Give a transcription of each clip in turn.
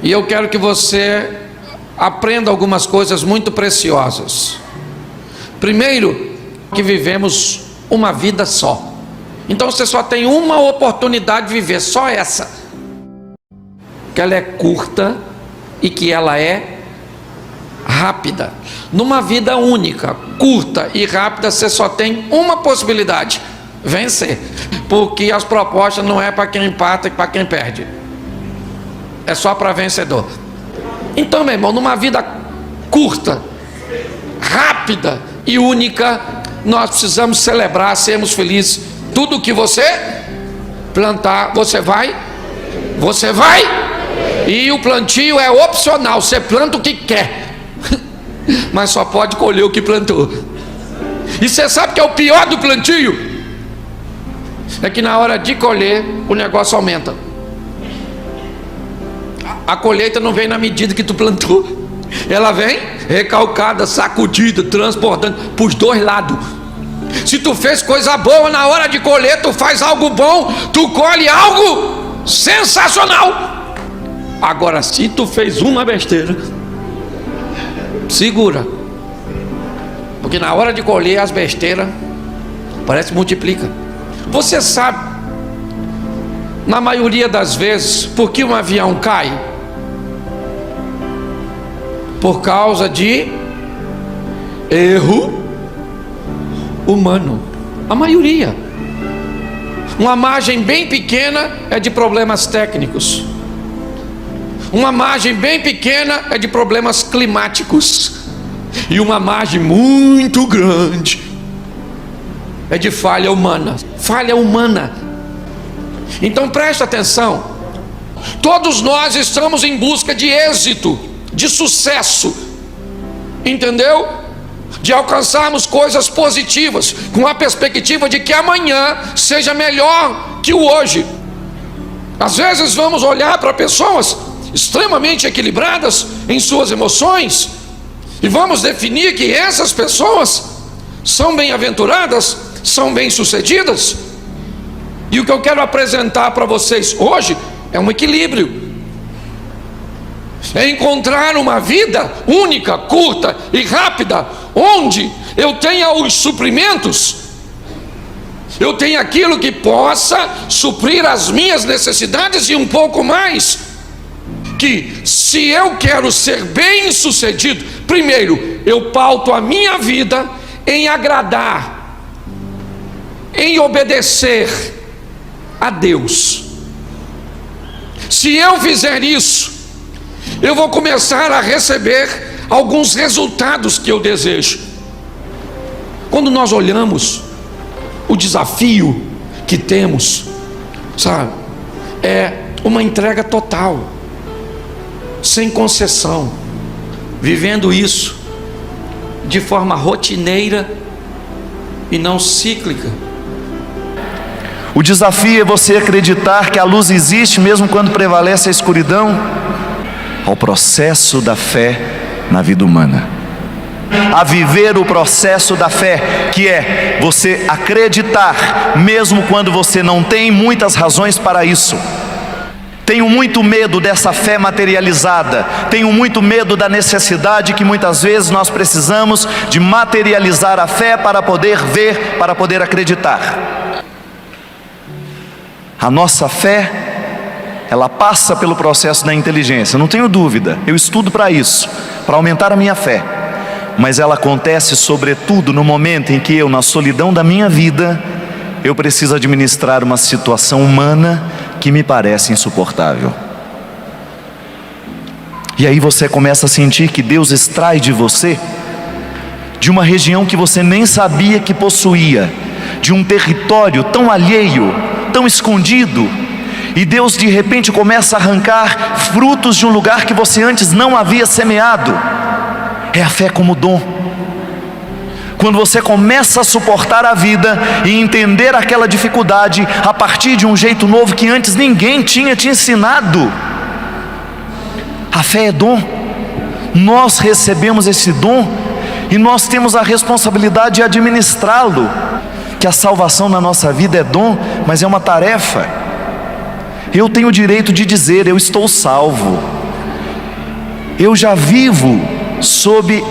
E eu quero que você aprenda algumas coisas muito preciosas. Primeiro, que vivemos uma vida só. Então você só tem uma oportunidade de viver, só essa. Que ela é curta e que ela é rápida. Numa vida única, curta e rápida, você só tem uma possibilidade: vencer. Porque as propostas não é para quem empata e para quem perde, é só para vencedor. Então, meu irmão, numa vida curta, rápida e única, nós precisamos celebrar, sermos felizes. Tudo que você plantar, você vai. E o plantio é opcional, você planta o que quer, mas só pode colher o que plantou. E você sabe que é o pior do plantio? É que na hora de colher, o negócio aumenta. A colheita não vem na medida que tu plantou, ela vem recalcada, sacudida, transportando para os dois lados. Se tu fez coisa boa, na hora de colher, tu faz algo bom, tu colhe algo sensacional. Agora, se tu fez uma besteira, segura, porque na hora de colher as besteiras parece que multiplica. Você sabe, na maioria das vezes, por que um avião cai? Por causa de erro humano. A maioria. Uma margem bem pequena é de problemas técnicos. Uma margem bem pequena é de problemas climáticos. E uma margem muito grande é de falha humana. Falha humana. Então preste atenção. Todos nós estamos em busca de êxito, de sucesso, entendeu? De alcançarmos coisas positivas, com a perspectiva de que amanhã seja melhor que o hoje. Às vezes vamos olhar para pessoas extremamente equilibradas em suas emoções e vamos definir que essas pessoas são bem-aventuradas, são bem-sucedidas. E o que eu quero apresentar para vocês hoje é um equilíbrio. É encontrar uma vida única, curta e rápida, onde eu tenha os suprimentos, eu tenha aquilo que possa suprir as minhas necessidades e um pouco mais. Que se eu quero ser bem sucedido, primeiro eu pauto a minha vida em agradar, em obedecer a Deus. Se eu fizer isso, eu vou começar a receber alguns resultados que eu desejo. Quando nós olhamos o desafio que temos, sabe, é uma entrega total, sem concessão, vivendo isso de forma rotineira e não cíclica. O desafio é você acreditar que a luz existe mesmo quando prevalece a escuridão. Ao processo da fé na vida humana, a viver o processo da fé, que é você acreditar mesmo quando você não tem muitas razões para isso. Tenho muito medo dessa fé materializada, tenho muito medo da necessidade que muitas vezes nós precisamos de materializar a fé para poder ver, para poder acreditar. A nossa fé, ela passa pelo processo da inteligência, não tenho dúvida, eu estudo para isso, para aumentar a minha fé. Mas ela acontece sobretudo no momento em que eu, na solidão da minha vida, eu preciso administrar uma situação humana que me parece insuportável. E aí você começa a sentir que Deus extrai de você, de uma região que você nem sabia que possuía, de um território tão alheio, tão escondido, e Deus de repente começa a arrancar frutos de um lugar que você antes não havia semeado. É a fé como dom. Quando você começa a suportar a vida e entender aquela dificuldade a partir de um jeito novo que antes ninguém tinha te ensinado. A fé é dom. Nós recebemos esse dom e nós temos a responsabilidade de administrá-lo. Que a salvação na nossa vida é dom, mas é uma tarefa. Eu tenho o direito de dizer: eu estou salvo, eu já vivo sob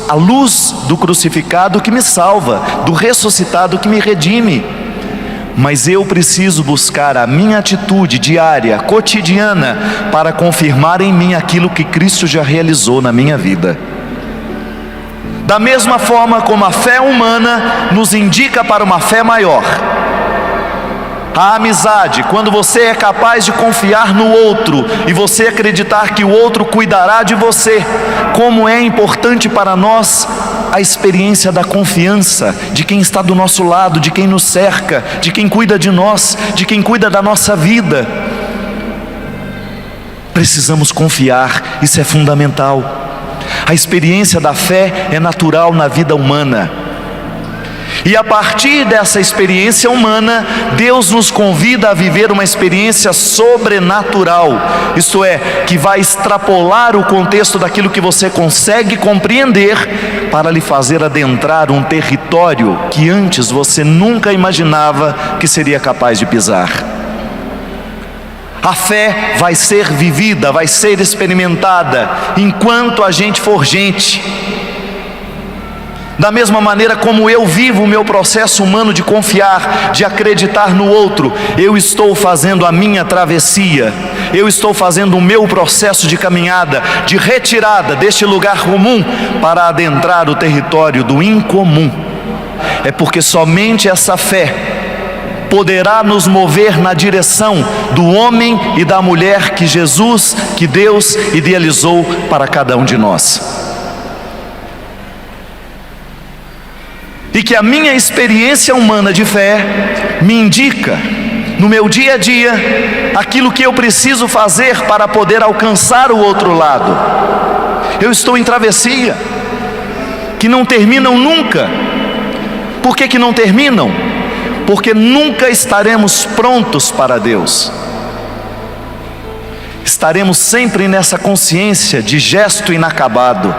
a luz do crucificado que me salva, do ressuscitado que me redime. Mas eu preciso buscar a minha atitude diária, cotidiana, para confirmar em mim aquilo que Cristo já realizou na minha vida. Da mesma forma como a fé humana nos indica para uma fé maior, a amizade, quando você é capaz de confiar no outro e você acreditar que o outro cuidará de você, como é importante para nós a experiência da confiança de quem está do nosso lado, de quem nos cerca, de quem cuida de nós, de quem cuida da nossa vida. Precisamos confiar, isso é fundamental. A experiência da fé é natural na vida humana. E a partir dessa experiência humana, Deus nos convida a viver uma experiência sobrenatural, isto é, que vai extrapolar o contexto daquilo que você consegue compreender, para lhe fazer adentrar um território que antes você nunca imaginava que seria capaz de pisar. A fé vai ser vivida, vai ser experimentada, enquanto a gente for gente. Da mesma maneira como eu vivo o meu processo humano de confiar, de acreditar no outro, eu estou fazendo a minha travessia, eu estou fazendo o meu processo de caminhada, de retirada deste lugar comum para adentrar o território do incomum. É porque somente essa fé poderá nos mover na direção do homem e da mulher que Jesus, que Deus idealizou para cada um de nós. E que a minha experiência humana de fé me indica, no meu dia a dia, aquilo que eu preciso fazer para poder alcançar o outro lado. Eu estou em travessia, que não terminam nunca. Por que não terminam? Porque nunca estaremos prontos para Deus. Estaremos sempre nessa consciência de gesto inacabado.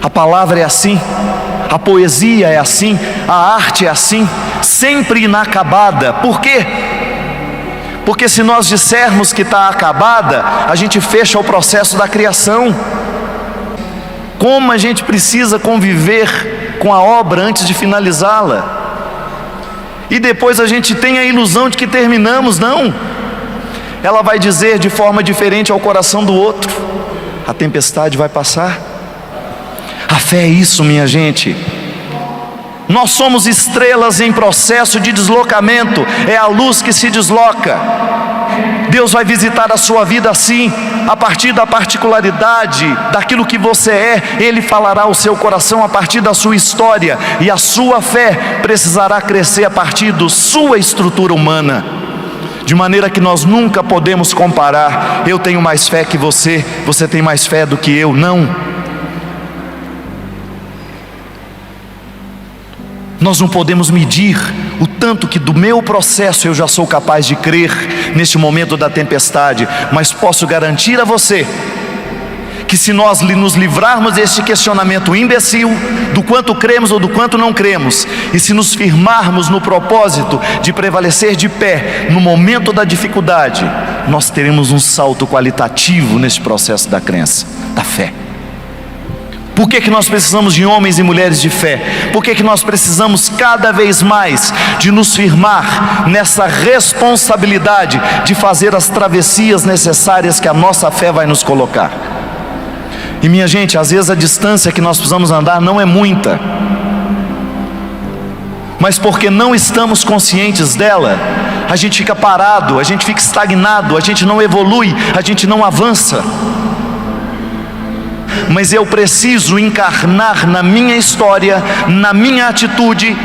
A palavra é assim, a poesia é assim, a arte é assim, sempre inacabada. Por quê? Porque se nós dissermos que está acabada, a gente fecha o processo da criação. Como a gente precisa conviver com a obra antes de finalizá-la? E depois a gente tem a ilusão de que terminamos. Não, ela vai dizer de forma diferente ao coração do outro: a tempestade vai passar. A fé é isso, minha gente. Nós somos estrelas em processo de deslocamento, é a luz que se desloca. Deus vai visitar a sua vida assim, a partir da particularidade daquilo que você é. Ele falará ao seu coração a partir da sua história, e a sua fé precisará crescer a partir da sua estrutura humana, de maneira que nós nunca podemos comparar. Eu tenho mais fé que você, você tem mais fé do que eu. Não. Nós não podemos medir o tanto que do meu processo eu já sou capaz de crer neste momento da tempestade, mas posso garantir a você que se nós nos livrarmos deste questionamento imbecil do quanto cremos ou do quanto não cremos, e se nos firmarmos no propósito de prevalecer de pé no momento da dificuldade, nós teremos um salto qualitativo neste processo da crença, da fé. Por que nós precisamos de homens e mulheres de fé? Por que nós precisamos cada vez mais de nos firmar nessa responsabilidade de fazer as travessias necessárias que a nossa fé vai nos colocar? E minha gente, às vezes a distância que nós precisamos andar não é muita, mas porque não estamos conscientes dela, a gente fica parado, a gente fica estagnado, a gente não evolui, a gente não avança. Mas eu preciso encarnar na minha história, na minha atitude,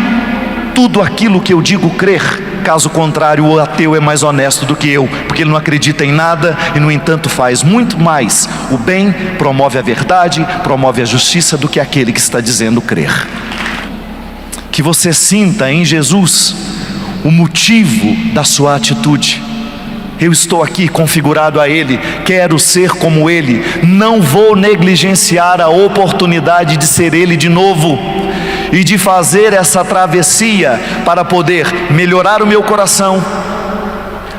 tudo aquilo que eu digo crer. Caso contrário, o ateu é mais honesto do que eu, porque ele não acredita em nada e no entanto faz muito mais o bem, promove a verdade, promove a justiça do que aquele que está dizendo crer. Que você sinta em Jesus o motivo da sua atitude. Eu estou aqui configurado a Ele, quero ser como Ele, não vou negligenciar a oportunidade de ser Ele de novo e de fazer essa travessia para poder melhorar o meu coração,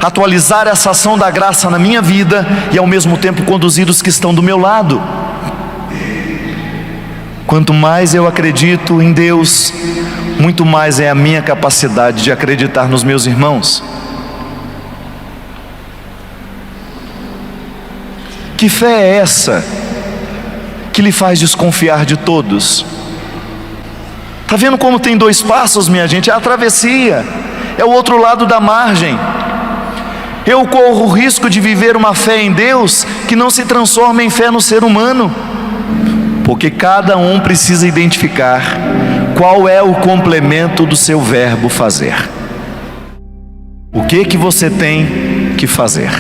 atualizar essa ação da graça na minha vida e ao mesmo tempo conduzir os que estão do meu lado. Quanto mais eu acredito em Deus, muito mais é a minha capacidade de acreditar nos meus irmãos. Que fé é essa que lhe faz desconfiar de todos? Está vendo como tem dois passos, minha gente? É a travessia, é o outro lado da margem. Eu corro o risco de viver uma fé em Deus que não se transforma em fé no ser humano, porque cada um precisa identificar qual é o complemento do seu verbo fazer. O que você tem que fazer?